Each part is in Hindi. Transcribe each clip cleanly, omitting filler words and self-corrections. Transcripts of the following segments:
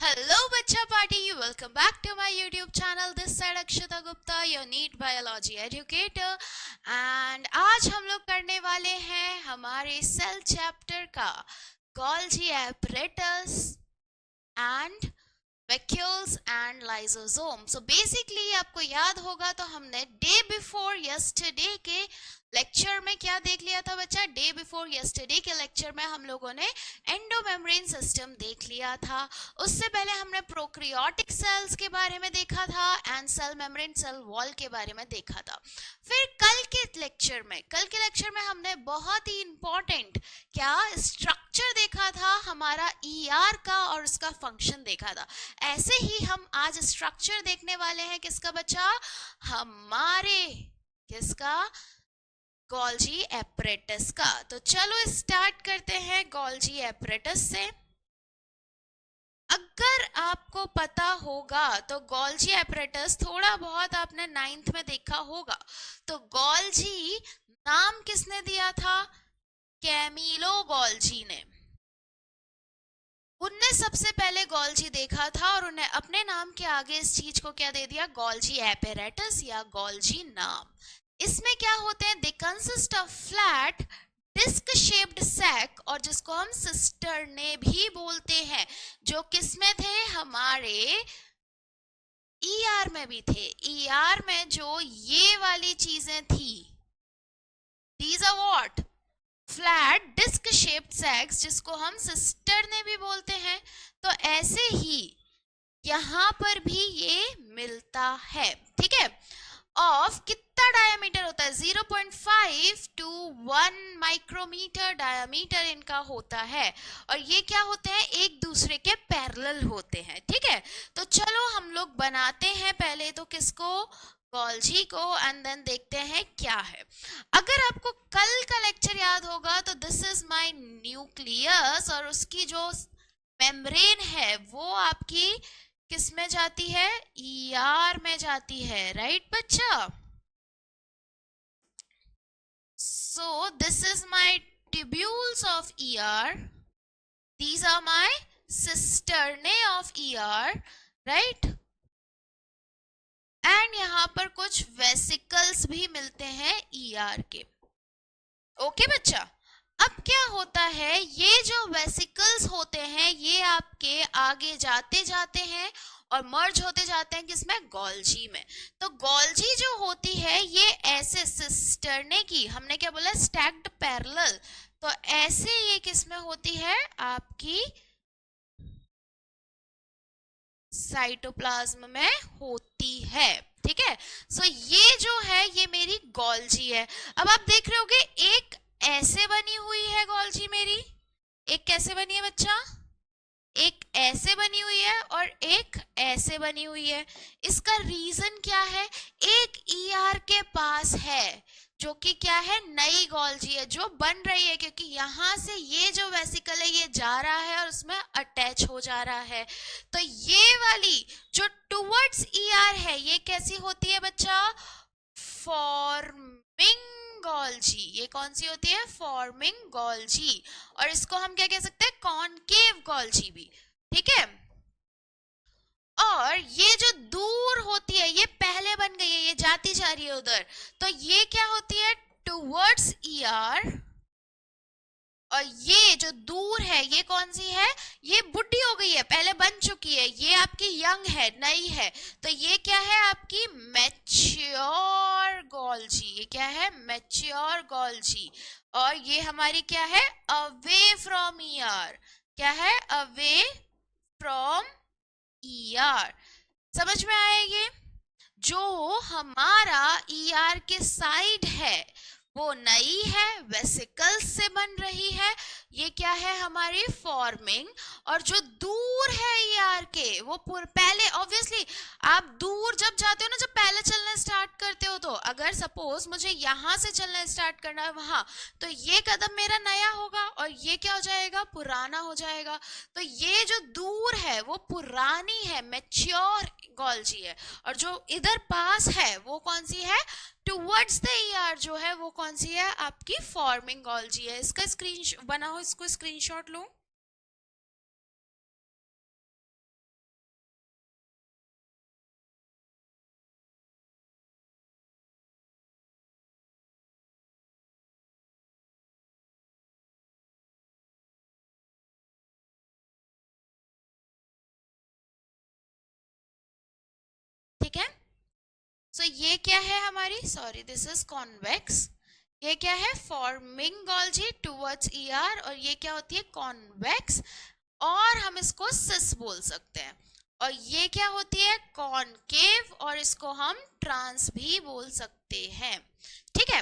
Hello बच्चा party, welcome back to my YouTube channel. This side Akshata Gupta, your NEET biology educator. And आज हम लोग करने वाले हैं हमारे सेल चैप्टर का Golgi apparatus and vacuoles and lysosome. So basically आपको याद होगा तो हमने डे बिफोर यस्टरडे के लेक्चर में क्या देख लिया था बच्चा। डे बिफोर यस्टरडे के लेक्चर में हम लोगों ने एंडोमेम्ब्रेन सिस्टम देख लिया था। उससे पहले हमने प्रोकैरियोटिक सेल्स के बारे में देखा था and cell membrane cell wall के बारे में देखा था। फिर कल के लेक्चर में हमने बहुत ही इंपॉर्टेंट क्या स्ट्रक्चर देखा था हमारा ईआर का और उसका फंक्शन देखा था। ऐसे ही हम आज स्ट्रक्चर देखने वाले हैं किसका बच्चा, हमारे किसका, गोल्जी एपरेटस का। तो चलो स्टार्ट करते हैं गोल्जी एपरेटस से। अगर आपको पता होगा तो गोल्जी एपरेटस थोड़ा बहुत आपने 9th में देखा होगा। तो गोल्जी नाम किसने दिया था, कैमिलो गोल्जी ने। उनने सबसे पहले गोल्जी देखा था और उन्हें अपने नाम के आगे इस चीज को क्या दे दिया, गोल्जी एपरेटस या गोल्जी नाम। इसमें क्या होते हैं, they consist of flat disc shaped sac, और जिसको हम सिस्टर्ने भी बोलते हैं, जो किसमें थे, हमारे ईआर में भी थे। ईआर में जो ये वाली चीजें थी, these are what, flat disc shaped sacs, जिसको हम सिस्टर्ने भी बोलते हैं। तो ऐसे ही यहां पर भी ये मिलता है, ठीक है। ऑफ कितना डायमीटर होता है, 0.5 to 1 माइक्रोमीटर डायमीटर इनका होता है, और ये क्या होते हैं, एक दूसरे के पैरेलल होते हैं, ठीक है। तो चलो हम लोग बनाते हैं पहले तो किसको, गोल्जी को, एंड देन देखते हैं क्या है। अगर आपको कल का लेक्चर याद होगा तो दिस इज माय न्यूक्लियस, और उसकी जो मेम्ब्रेन है वो आपकी किस में जाती है, ईआर में जाती है, राइट बच्चा। So this is my tubules of ER, these are my cisternae of ER, right. And यहां पर कुछ वेसिकल्स भी मिलते हैं ईआर के, ओके बच्चा। अब क्या होता है, ये जो वेसिकल्स होते हैं ये आपके आगे जाते जाते हैं और मर्ज होते जाते हैं किसमें, गोल्जी में। तो गोल्जी जो होती है ये ऐसे सिस्टर्ने की, हमने क्या बोला, स्टैक्ड पैरेलल, तो ऐसे ये किसमें होती है, आपकी साइटोप्लाज्म में होती है, ठीक है। सो ये जो है ये मेरी गोल्जी है। अब आप देख रहे होगे एक ऐसे बनी हुई है गोल्जी मेरी, एक कैसे बनी है बच्चा, एक ऐसे बनी हुई है और एक ऐसे बनी हुई है। इसका रीजन क्या है, एक ईआर के पास है जो कि क्या है, नई गोल्जी है जो बन रही है, क्योंकि यहां से ये जो वेसिकल है ये जा रहा है और उसमें अटैच हो जा रहा है। तो ये वाली जो टुवर्ड्स ईआर है ये कैसी होती है बच्चा, फॉर्मिंग गोल्जी। ये कौन सी होती है, फॉर्मिंग गोल्जी, और इसको हम क्या कह सकते हैं, कॉनकेव गोल्जी भी, ठीक है। और ये जो दूर होती है ये पहले बन गई है, ये जाती जा रही है उधर, तो ये क्या होती है, टुवर्ड्स ईआर, और ये जो दूर है ये कौन सी है, ये बुढ़ी हो गई है, पहले बन चुकी है, ये आपकी यंग है, नई है, तो ये क्या है आपकी मैच्योर गोल्जी। ये क्या है, मैच्योर गोल्जी। और ये हमारी क्या है, अवे फ्रॉम ईआर, क्या है, अवे फ्रॉम ईआर। समझ में आया ये, जो हमारा ईआर के साइड है वो नई है, वेसिकल्स से बन रही है, ये क्या है हमारी फॉर्मिंग। और जो दूर है ईआर के वो पहले, ऑब्वियसली आप दूर जब जाते हो ना, जब पहले चलना स्टार्ट करते हो, तो अगर सपोज मुझे यहां से चलना स्टार्ट करना है वहां, तो ये कदम मेरा नया होगा और ये क्या हो जाएगा, पुराना हो जाएगा। तो ये जो दूर है वो पुरानी है, मैच्योर गोल्जी है, और जो इधर पास है वो कौन सी है, टुवर्ड्स द ईआर जो है वो कौन सी है, आपकी फॉर्मिंग गोल्जी है। इसका स्क्रीन बना हो, इसको स्क्रीनशॉट लो। ठीक है। सो ये क्या है हमारी, सॉरी दिस इज कॉन्वेक्स, ये क्या है फॉर्मिंग गोल्जी टुवर्ड्स ईआर, और ये क्या होती है कॉन्वेक्स, और हम इसको सिस बोल सकते हैं। और ये क्या होती है कॉनकेव, और इसको हम ट्रांस भी बोल सकते हैं। ठीक है,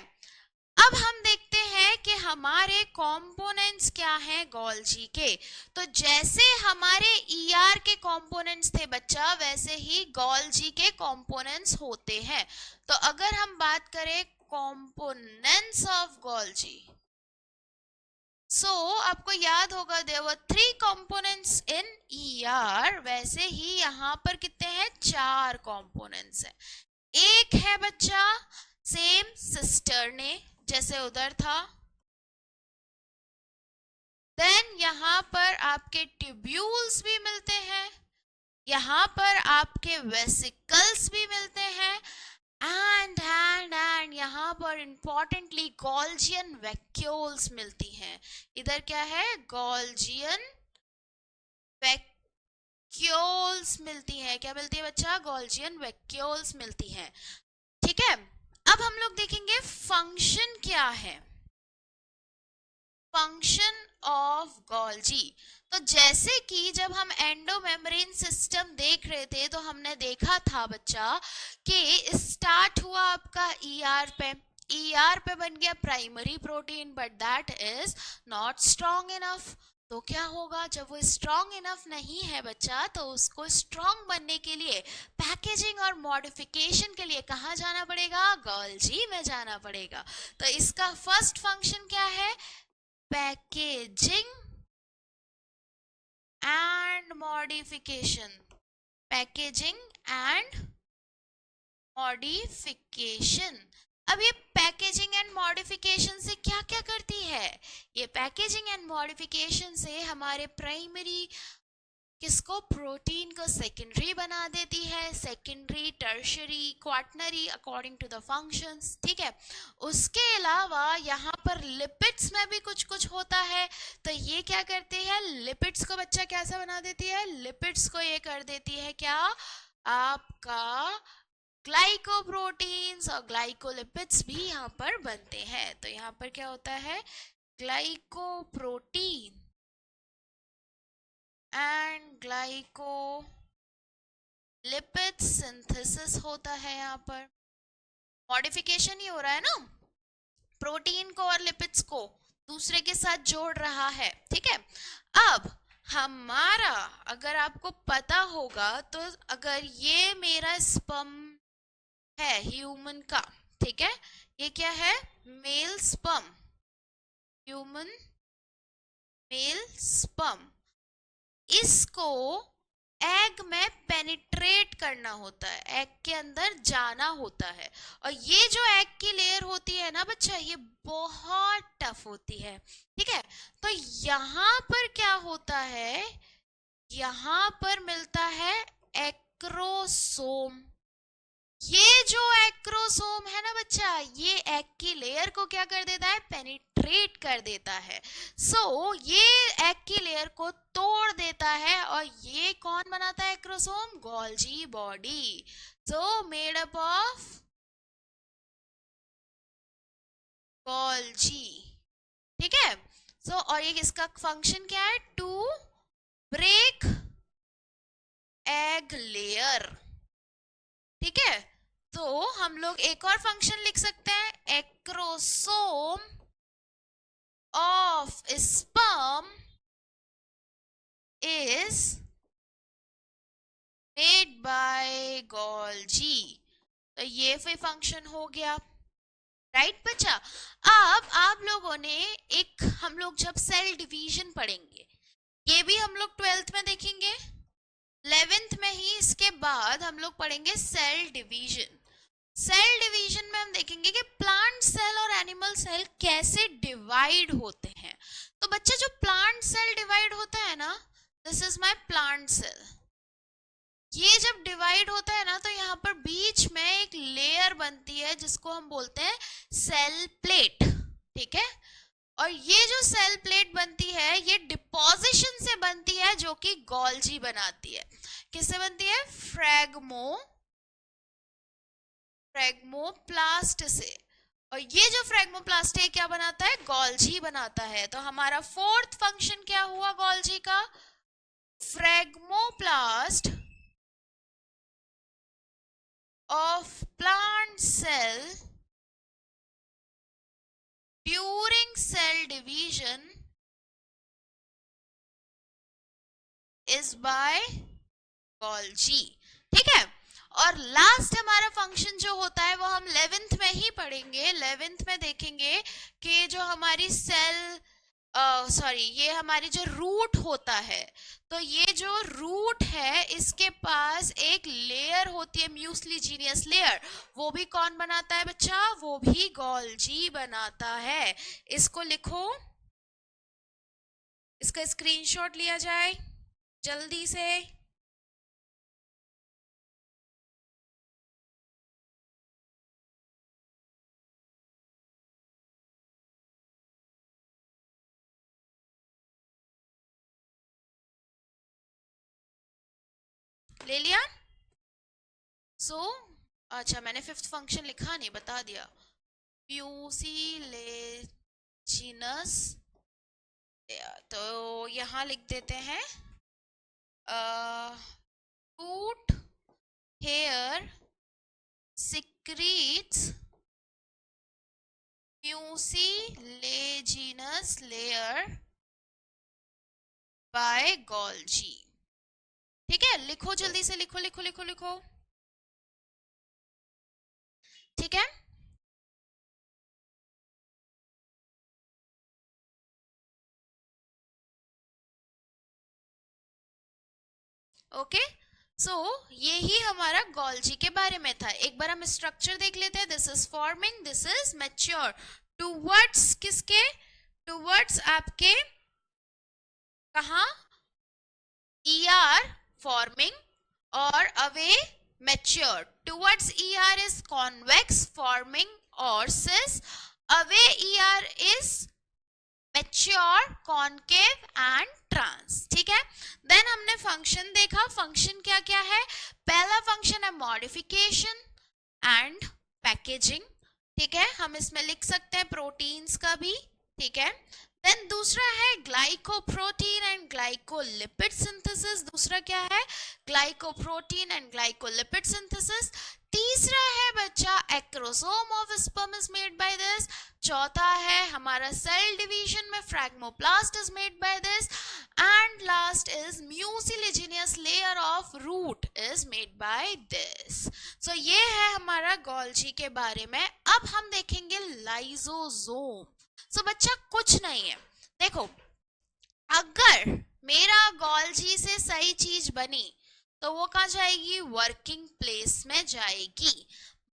अब हम देखते हैं कि हमारे कंपोनेंट्स क्या हैं गोल्जी के। तो जैसे हमारे ईआर के कंपोनेंट्स थे बच्चा, वैसे ही गोल्जी के कंपोनेंट्स होते हैं। तो अगर हम बात करें कंपोनेंट्स ऑफ गोल्जी, आपको याद होगा there were 3 components in ER, वैसे ही यहाँ पर कितने हैं 4 कंपोनेंट्स हैं। एक है बच्चा सेम सिस्टर ने, जैसे उधर था। देन यहाँ पर आपके ट्यूब्यूल्स भी मिलते हैं, यहाँ पर आपके वेसिकल्स भी मिलते हैं, एंड यहाँ पर इंपॉर्टेंटली गोल्जियन वैक्यूल्स मिलती हैं। इधर क्या है गोल्जियन वैक्यूल्स मिलती है, क्या मिलती है बच्चा गोल्जियन वैक्यूल्स मिलती हैं। ठीक है, अब हम लोग देखेंगे फंक्शन क्या है, फंक्शन ऑफ गोल्जी। तो जैसे कि जब हम एंडोमेम्ब्रेन सिस्टम देख रहे थे तो हमने देखा था बच्चा कि स्टार्ट हुआ आपका ईआर पे, ईआर पे बन गया primary protein, but that is not strong enough. तो क्या होगा जब वो स्ट्रॉन्ग इनफ नहीं है बच्चा, तो उसको स्ट्रॉन्ग बनने के लिए पैकेजिंग और मॉडिफिकेशन के लिए कहाँ जाना पड़ेगा गोल्जी में जाना पड़ेगा। तो इसका फर्स्ट फंक्शन क्या है packaging and modification, packaging and modification. अब ये पैकेजिंग एंड मॉडिफिकेशन से क्या क्या करती है, ये पैकेजिंग एंड मॉडिफिकेशन से हमारे प्राइमरी किसको प्रोटीन को सेकेंडरी बना देती है, secondary tertiary quaternary according to the functions. ठीक है, उसके अलावा यहाँ पर लिपिड्स में भी कुछ कुछ होता है। तो ये क्या करती है लिपिड्स को बच्चा कैसा बना देती है, लिपिड्स को ये कर देती है क्या आपका ग्लाइकोप्रोटीन्स और ग्लाइकोलिपिड्स भी यहाँ पर बनते हैं। तो यहाँ पर क्या होता है ग्लाइकोप्रोटीन एंड ग्लाइकोलिपिड सिंथेसिस होता है। यहाँ पर मॉडिफिकेशन ही हो रहा है ना, प्रोटीन को और लिपिड्स को दूसरे के साथ जोड़ रहा है। ठीक है, अब हमारा अगर आपको पता होगा तो अगर ये मेरा स्पर्म है ह्यूमन का, ठीक है, ये क्या है mail sperm, human male sperm, इसको एग में पेनिट्रेट करना होता है, एग के अंदर जाना होता है। और ये जो एग की लेयर होती है ना बच्चा, ये बहुत टफ होती है। ठीक है, तो यहाँ पर क्या होता है, यहाँ पर मिलता है एक्रोसोम। ये जो एक्रोसोम है ना बच्चा, ये एग की लेयर को क्या कर देता है पेनिट्रेट कर देता है। ये एग की लेयर को तोड़ देता है, और ये कौन बनाता है acrosome Golgi body, made up of Golgi. ठीक है, और ये इसका फंक्शन क्या है टू ब्रेक एग लेयर। ठीक है, तो हम लोग एक और फंक्शन लिख सकते हैं acrosome of sperm is made bye Golgi. तो ये फिर फंक्शन हो गया, राइट बच्चा। अब आप लोगों ने एक, हम लोग जब सेल डिवीजन पढ़ेंगे, ये भी हम लोग 12th में देखेंगे, 11th में ही इसके बाद हम लोग पढ़ेंगे सेल डिवीजन। सेल डिवीजन में हम देखेंगे कि प्लांट सेल और एनिमल सेल कैसे डिवाइड होते हैं। तो बच्चे जो प्लांट सेल डिवाइड होता है ना, this is my plant cell, ये जब डिवाइड होता है ना तो यहाँ पर बीच में एक लेयर बनती है जिसको हम बोलते हैं सेल प्लेट। ठीक है, और ये जो सेल प्लेट बनती है ये डिपोजिशन से बनती है, जो कि गोल्जी बनाती है। किससे बनती है फ्रैगमो फ्रेगमोप्लास्ट से, और ये जो फ्रेगमोप्लास्ट है क्या बनाता है, गोल्जी बनाता है। तो हमारा फोर्थ फंक्शन क्या हुआ गोल्जी का, phragmoplast of plant cell during cell division is by Golgi. ठीक है, और लास्ट हमारा फंक्शन जो होता है वो हम 11th में ही पढ़ेंगे। 11th में देखेंगे कि जो हमारी सेल ये हमारी जो रूट होता है, तो ये जो रूट है इसके पास एक लेयर होती है म्यूसिलीजिनियस लेयर, वो भी कौन बनाता है बच्चा, वो भी गोल्जी बनाता है। इसको लिखो, इसका स्क्रीनशॉट लिया जाए जल्दी से। ले लिया? अच्छा मैंने फिफ्थ फंक्शन लिखा नहीं, बता दिया। म्यूसिलेजिनस, तो यहां लिख देते हैं root hair secretes mucilaginous layer by Golgi। ठीक है, लिखो जल्दी से, लिखो लिखो लिखो लिखो। ठीक है, ओके। यही हमारा गोल्जी के बारे में था। एक बार हम स्ट्रक्चर देख लेते हैं। This is forming, this is mature, towards किसके, टूवर्ड्स आपके कहा, ER forming और away mature। Towards ER is convex forming or cis, away ER is mature concave and trans। ठीक है, देन हमने फंक्शन देखा। फंक्शन क्या क्या है, पहला फंक्शन है मॉडिफिकेशन एंड पैकेजिंग। ठीक है, हम इसमें लिख सकते हैं प्रोटीन्स का भी। ठीक है, देन दूसरा है ग्लाइकोप्रोटीन एंड ग्लाइकोलिपिड सिंथेसिस। दूसरा क्या है, ग्लाइकोप्रोटीन एंड ग्लाइकोलिपिड सिंथेसिस। तीसरा है बच्चा acrosome of sperm is made by this. चौथा है हमारा सेल डिवीजन में phragmoplast is made by this. And last is mucilaginous layer of root is made by this. So ये है हमारा गोल्जी के बारे में। अब हम देखेंगे लाइसोसोम। बच्चा कुछ नहीं है, देखो अगर मेरा गोल्जी से सही चीज बनी तो वो कहाँ जाएगी, वर्किंग प्लेस में जाएगी।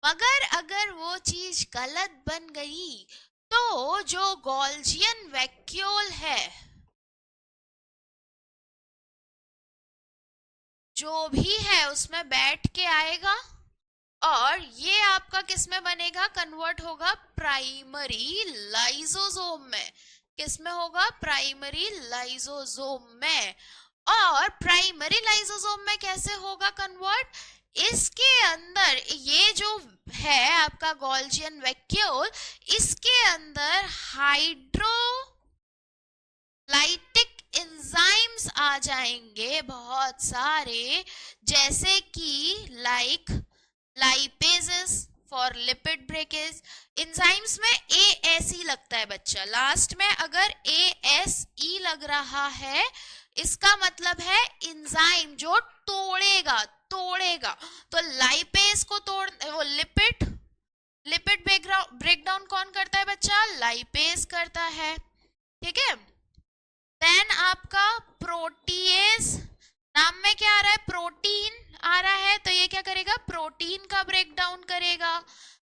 मगर अगर वो चीज गलत बन गई तो जो गोल्जियन वैक्यूल है, जो भी है उसमें बैठ के आएगा और ये आपका किसमें बनेगा, कन्वर्ट होगा प्राइमरी लाइसोसोम में। किसमें होगा, प्राइमरी लाइसोसोम में। और प्राइमरी लाइसोसोम में कैसे होगा कन्वर्ट, इसके अंदर ये जो है आपका गोल्जियन वैक्यूल, इसके अंदर हाइड्रोलाइटिक एंजाइम्स आ जाएंगे बहुत सारे, जैसे कि like lipases for lipid breakage. Enzymes में ASE लगता है बच्चा, लास्ट में अगर ASE लग रहा है इसका मतलब है एंजाइम जो तोड़ेगा तो लाइपेज को तोड़, वो लिपिड ब्रेकडाउन कौन करता है बच्चा, लाइपेज करता है। ठीक है, देन आपका प्रोटीएज, नाम में क्या आ रहा है, प्रोटीन आ रहा है, तो ये क्या करेगा, प्रोटीन का ब्रेक डाउन करेगा।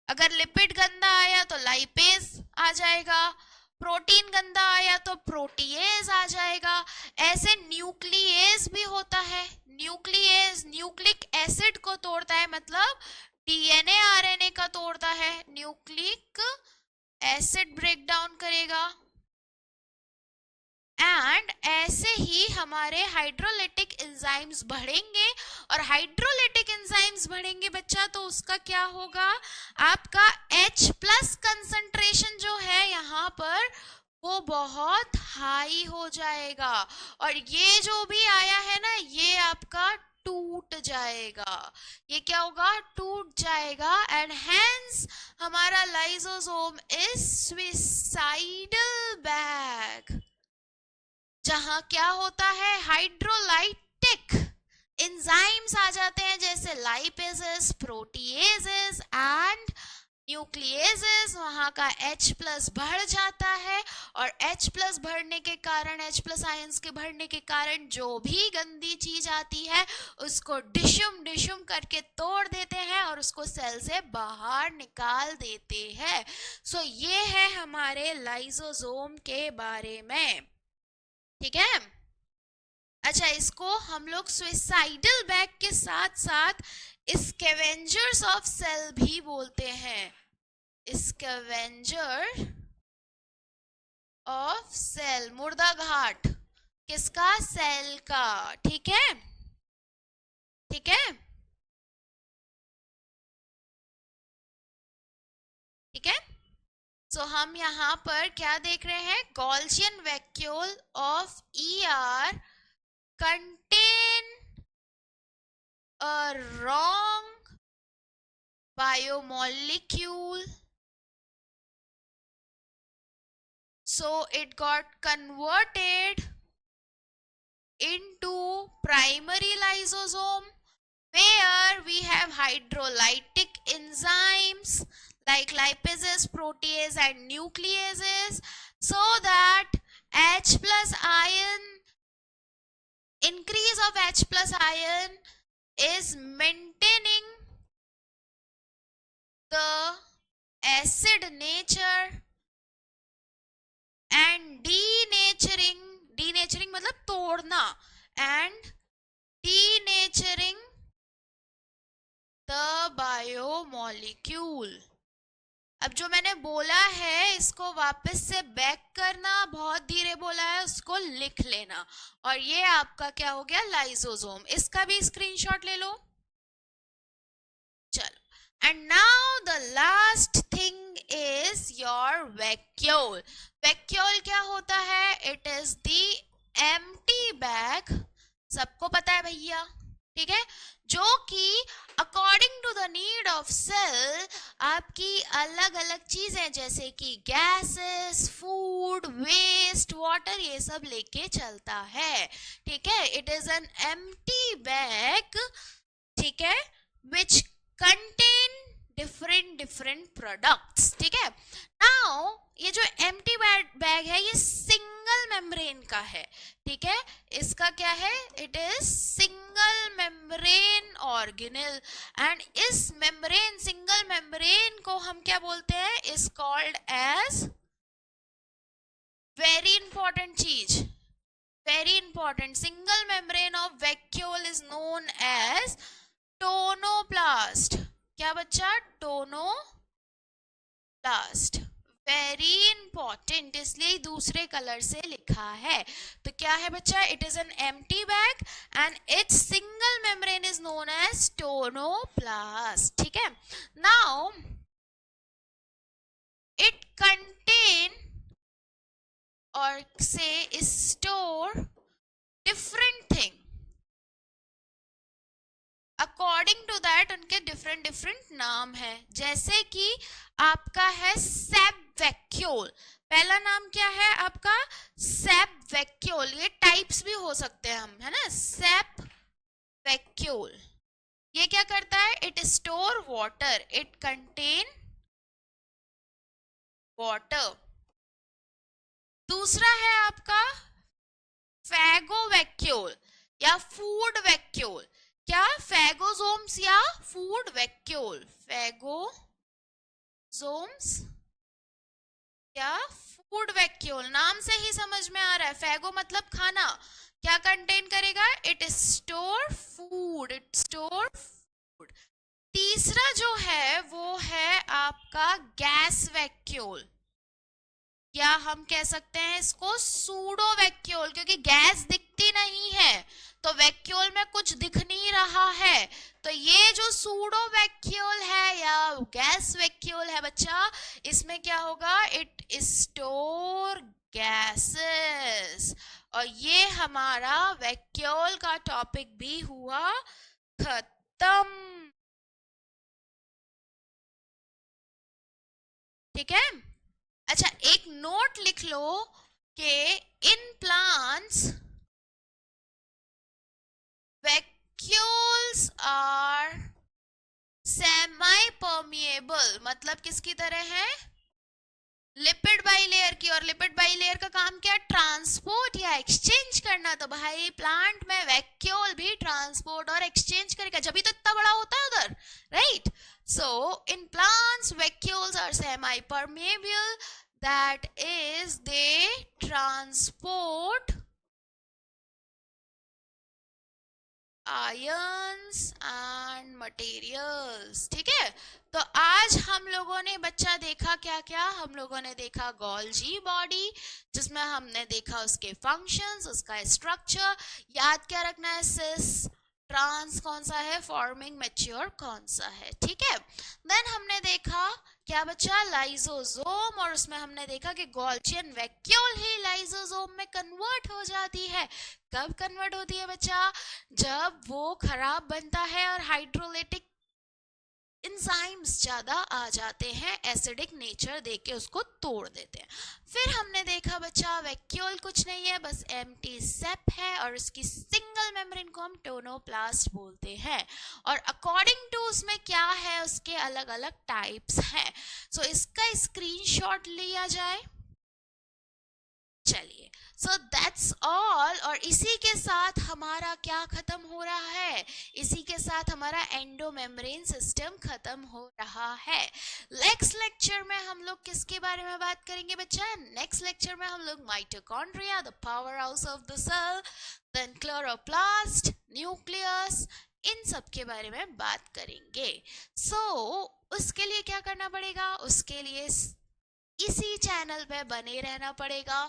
अगर लिपिड गंदा आया तो लाइपेज आ जाएगा, प्रोटीन गंदा आया तो प्रोटीएज आ जाएगा। ऐसे न्यूक्लिएज भी होता है, न्यूक्लिएज न्यूक्लिक एसिड को तोड़ता है, मतलब DNA RNA का तोड़ता है, न्यूक्लिक एसिड ब्रेक डाउन करेगा। एंड एंड ऐसे ही हमारे हाइड्रोलिटिक एंजाइम्स बढ़ेंगे, और हाइड्रोलिटिक एंजाइम्स बढ़ेंगे बच्चा तो उसका क्या होगा, आपका H प्लस कंसंट्रेशन जो है यहाँ पर वो बहुत हाई हो जाएगा, और ये जो भी आया है ना ये आपका टूट जाएगा, ये क्या होगा, टूट जाएगा, एंड हेंस हमारा लाइसोसोम इज सुइसाइडल बैग, जहां क्या होता है, हाइड्रोलाइटिक एंजाइम्स आ जाते हैं जैसे लाइपेजेस, प्रोटीएजेस एंड न्यूक्लियेजेस, वहां का H प्लस बढ़ जाता है, और H प्लस बढ़ने के कारण, H प्लस आयंस के बढ़ने के कारण जो भी गंदी चीज आती है उसको डिशुम डिशुम करके तोड़ देते हैं और उसको सेल से बाहर निकाल देते हैं। सो ये है हमारे लाइसोसोम के बारे में, ठीक है। अच्छा, इसको हम लोग सुइसाइडल बैग के साथ साथ स्कैवेंजर्स ऑफ सेल भी बोलते हैं, स्कैवेंजर ऑफ सेल, मुर्दा घाट किसका, सेल का, ठीक है, ठीक है, ठीक है। सो हम यहाँ पर क्या देख रहे हैं, Golgian vacuole of ER contain a wrong biomolecule, so it got converted into primary lysosome where we have hydrolytic enzymes like lipases, proteases and nucleases, so that H plus ion, increase of H plus ion is maintaining the acid nature and denaturing, denaturing मतलब तोड़ना, and denaturing the biomolecule। अब जो मैंने बोला है इसको वापस से बैक करना, बहुत धीरे बोला है उसको लिख लेना, और ये आपका क्या हो गया, लाइसोसोम। इसका भी स्क्रीनशॉट ले लो, चलो। And now the last thing is your vacuole. Vacuole क्या होता है, it is the empty bag, सबको पता है भैया, ठीक है, जो कि according to the need of cell आपकी अलग अलग चीजें जैसे कि गैसेस, फूड, वेस्ट, वाटर, ये सब लेके चलता है, ठीक है। It is an empty bag, ठीक है, विच कंटेन डिफरेंट प्रोडक्ट्स, ठीक है। नाउ ये जो एम्प्टी बैग है ये सिंगल मेम्ब्रेन का है, ठीक है, इसका क्या है, it is single membrane organelle, and इस मेम्ब्रेन, सिंगल मेम्ब्रेन को हम क्या बोलते हैं, is called as, very important चीज, very important, single membrane of vacuole is known as tonoplast. क्या बच्चा, टोनोप्लास्ट, वेरी इंपॉर्टेंट, इसलिए दूसरे कलर से लिखा है। तो क्या है बच्चा, it is an empty bag and it's single membrane is known as tonoplast, ठीक है। नाउ इट कंटेन और से store different thing, according to that उनके डिफरेंट नाम है, जैसे कि आपका है सेप वैक्यूल, पहला नाम क्या है आपका, सेप वैक्यूल, ये टाइप्स भी हो सकते हैं हम, है ना, सेप वैक्यूल, ये क्या करता है, it store water, it contain water. दूसरा है आपका फैगो वैक्यूल या फूड वैक्यूल, क्या, फैगोसोम्स या फूड वैक्यूल, फैगोसोम्स या फूड वैक्यूल, नाम से ही समझ में आ रहा है, फैगो मतलब खाना, क्या कंटेन करेगा, it store food, it store food. तीसरा जो है वो है आपका गैस वैक्यूल, या हम कह सकते हैं इसको सूडो वैक्यूल, वैक्यूल, क्योंकि गैस दिखती नहीं है तो वैक्यूल में कुछ दिख नहीं रहा है, तो ये जो सूडो वैक्यूल है या गैस वैक्यूल है बच्चा, इसमें क्या होगा, इट स्टोर गैसेस। और ये हमारा वैक्यूल का टॉपिक भी हुआ खत्म। ठीक है, अच्छा एक नोट लिख लो कि in plants vacuoles are semi permeable, मतलब किसकी तरह है, लिपिड बाइलेयर की। और लिपिड बाइलेयर का काम क्या है, ट्रांसपोर्ट या एक्सचेंज करना। तो भाई प्लांट में वैक्यूल भी ट्रांसपोर्ट और एक्सचेंज करेगा, जब भी तो इतना बड़ा होता है उधर, right. So in plants vacuoles are semi permeable, that is they transport ions and materials. ठीक है, तो आज हम लोगों ने बच्चा देखा क्या क्या, हम लोगों ने देखा गोल्जी बॉडी, जिसमें हमने देखा उसके फंक्शंस, उसका स्ट्रक्चर, याद क्या रखना है, सिस ट्रांस कौन सा है, फॉर्मिंग मैच्योर कौन सा है। ठीक है, देन हमने देखा क्या बच्चा, लाइसोसोम, और उसमें हमने देखा कि गोल्जियन वैक्यूल ही लाइसोसोम में कन्वर्ट हो जाती है। कब कन्वर्ट होती है बच्चा, जब वो खराब बनता है और हाइड्रोलाइटिक इंजाइम्स ज्यादा आ जाते हैं, एसिडिक नेचर देके उसको तोड़ देते हैं। फिर हमने देखा बच्चा वैक्यूल कुछ नहीं है, बस एम्प्टी सेप है, और इसकी सिंगल मेम्ब्रेन को हम टोनोप्लास्ट बोलते हैं। और अकॉर्डिंग टू उसमें क्या है, उसके अलग अलग टाइप्स हैं। सो इसका स्क्रीनशॉट लिया जाए, चलिए। सो दैट्स ऑल, और इसी के साथ हमारा क्या खत्म हो रहा है, इसी के साथ हमारा एंडोमेम्ब्रेन सिस्टम खत्म हो रहा है। नेक्स्ट लेक्चर में हम लोग किसके बारे में बात करेंगे बच्चा, नेक्स्ट लेक्चर में हम लोग mitochondria, the power house of the cell, then chloroplast, nucleus, इन सब के बारे में बात करेंगे। सो उसके लिए क्या करना पड़ेगा, उसके लिए इसी चैनल पे बने रहना पड़ेगा,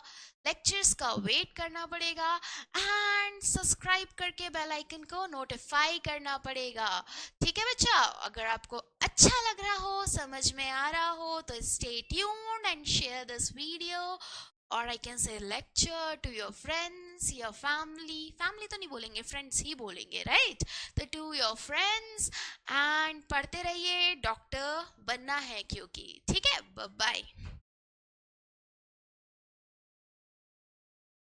लेक्चर्स का वेट करना पड़ेगा, एंड सब्सक्राइब करके बेल आइकन को नोटिफाई करना पड़ेगा। ठीक है बच्चा, अगर आपको अच्छा लग रहा हो, समझ में आ रहा हो, तो stay tuned and share this video, और I can say lecture to your friends, your family, family तो नहीं बोलेंगे, फ्रेंड्स ही बोलेंगे, राइट। तो टू योर फ्रेंड्स, एंड पढ़ते रहिए, डॉक्टर बनना है क्योंकि। ठीक है, बाय।